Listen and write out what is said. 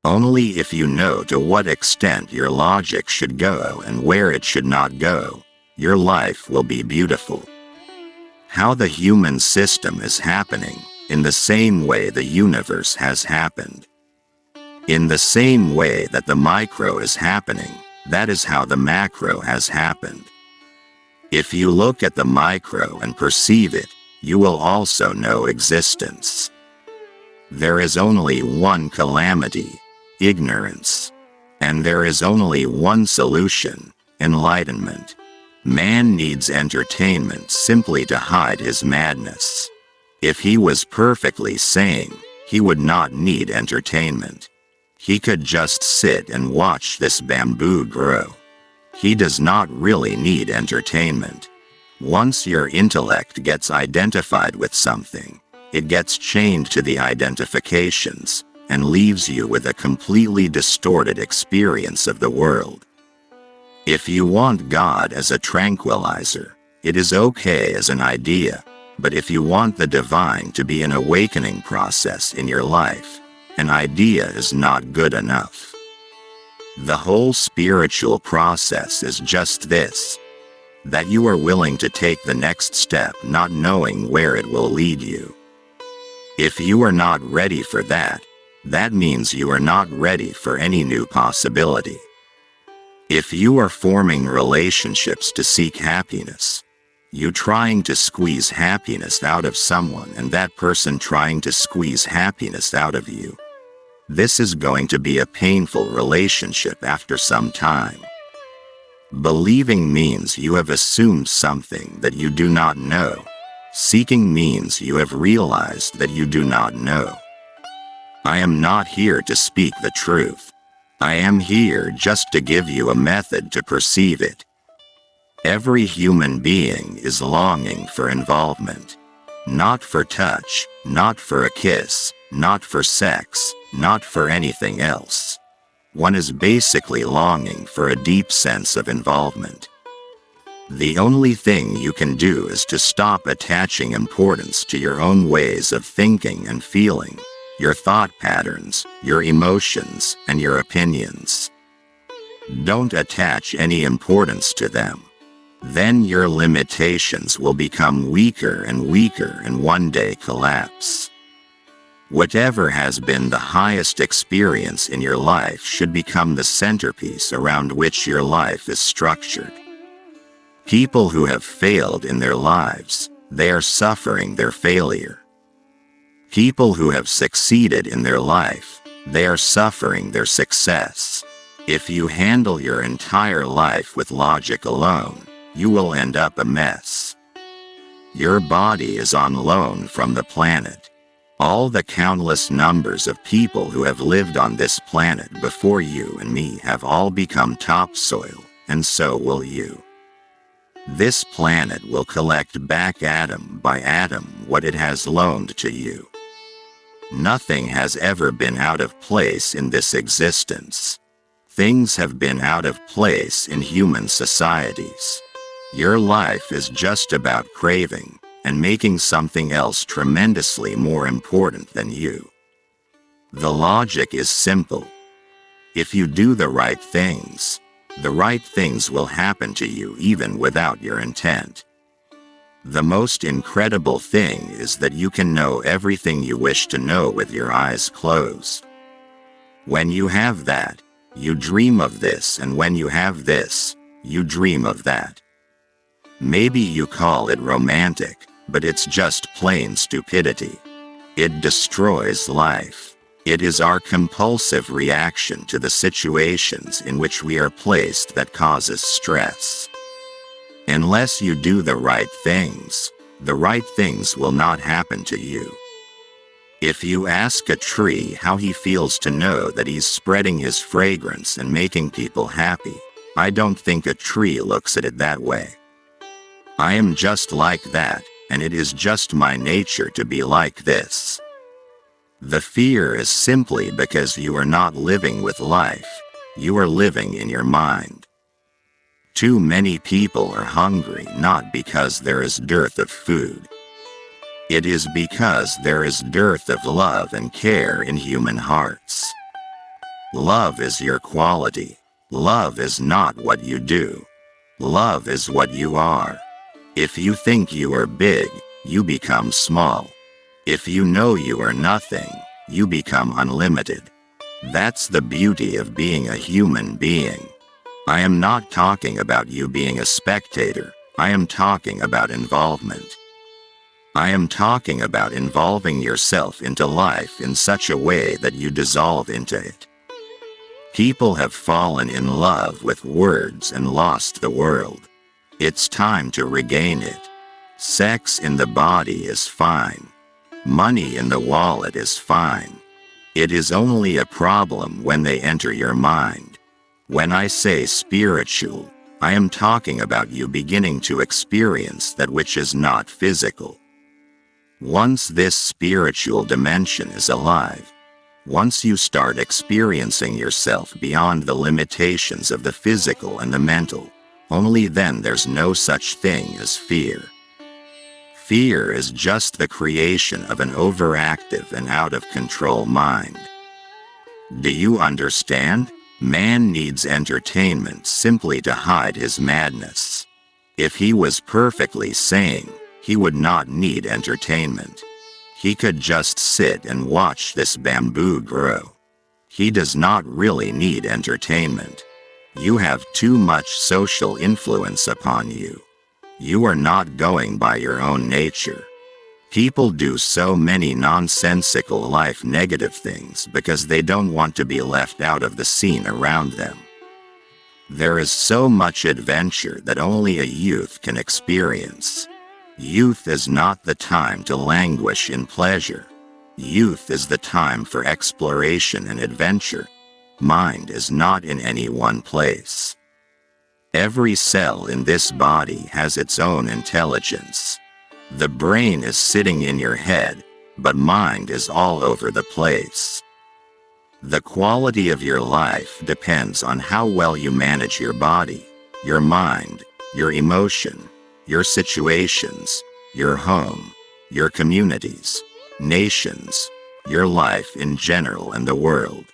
Only if you know to what extent your logic should go and where it should not go, your life will be beautiful. How the human system is happening, in the same way the universe has happened. In the same way that the micro is happening, that is how the macro has happened. If you look at the micro and perceive it, you will also know existence. There is only one calamity, ignorance. And there is only one solution, enlightenment. Man needs entertainment simply to hide his madness. If he was perfectly sane, he would not need entertainment. He could just sit and watch this bamboo grow. He does not really need entertainment. Once your intellect gets identified with something, it gets chained to the identifications, and leaves you with a completely distorted experience of the world. If you want God as a tranquilizer, it is okay as an idea, but if you want the divine to be an awakening process in your life, an idea is not good enough. The whole spiritual process is just this, that you are willing to take the next step not knowing where it will lead you. If you are not ready for that, that means you are not ready for any new possibility. If you are forming relationships to seek happiness, you trying to squeeze happiness out of someone and that person trying to squeeze happiness out of you, this is going to be a painful relationship after some time. Believing means you have assumed something that you do not know. Seeking means you have realized that you do not know. I am not here to speak the truth. I am here just to give you a method to perceive it. Every human being is longing for involvement. Not for touch, not for a kiss, not for sex, not for anything else. One is basically longing for a deep sense of involvement. The only thing you can do is to stop attaching importance to your own ways of thinking and feeling, your thought patterns, your emotions, and your opinions. Don't attach any importance to them. Then your limitations will become weaker and weaker and one day collapse. Whatever has been the highest experience in your life should become the centerpiece around which your life is structured. People who have failed in their lives, they are suffering their failure. People who have succeeded in their life, they are suffering their success. If you handle your entire life with logic alone, you will end up a mess. Your body is on loan from the planet. All the countless numbers of people who have lived on this planet before you and me have all become topsoil, and so will you. This planet will collect back atom by atom what it has loaned to you. Nothing has ever been out of place in this existence. Things have been out of place in human societies. Your life is just about craving and making something else tremendously more important than you. The logic is simple. If you do the right things will happen to you even without your intent. The most incredible thing is that you can know everything you wish to know with your eyes closed. When you have that, you dream of this, and when you have this, you dream of that. Maybe you call it romantic, but it's just plain stupidity. It destroys life. It is our compulsive reaction to the situations in which we are placed that causes stress. Unless you do the right things will not happen to you. If you ask a tree how he feels to know that he's spreading his fragrance and making people happy, I don't think a tree looks at it that way. I am just like that, and it is just my nature to be like this. The fear is simply because you are not living with life, you are living in your mind. Too many people are hungry not because there is dearth of food. It is because there is dearth of love and care in human hearts. Love is your quality. Love is not what you do. Love is what you are. If you think you are big, you become small. If you know you are nothing, you become unlimited. That's the beauty of being a human being. I am not talking about you being a spectator. I am talking about involvement. I am talking about involving yourself into life in such a way that you dissolve into it. People have fallen in love with words and lost the world. It's time to regain it. Sex in the body is fine. Money in the wallet is fine. It is only a problem when they enter your mind. When I say spiritual, I am talking about you beginning to experience that which is not physical. Once this spiritual dimension is alive, once you start experiencing yourself beyond the limitations of the physical and the mental, only then there's no such thing as fear. Fear is just the creation of an overactive and out-of-control mind. Do you understand? Man needs entertainment simply to hide his madness. If he was perfectly sane, he would not need entertainment. He could just sit and watch this bamboo grow. He does not really need entertainment. You have too much social influence upon you. You are not going by your own nature. People do so many nonsensical life negative things because they don't want to be left out of the scene around them. There is so much adventure that only a youth can experience. Youth is not the time to languish in pleasure. Youth is the time for exploration and adventure. Mind is not in any one place. Every cell in this body has its own intelligence. The brain is sitting in your head, but mind is all over the place. The quality of your life depends on how well you manage your body, your mind, your emotion, your situations, your home, your communities, nations, your life in general and the world.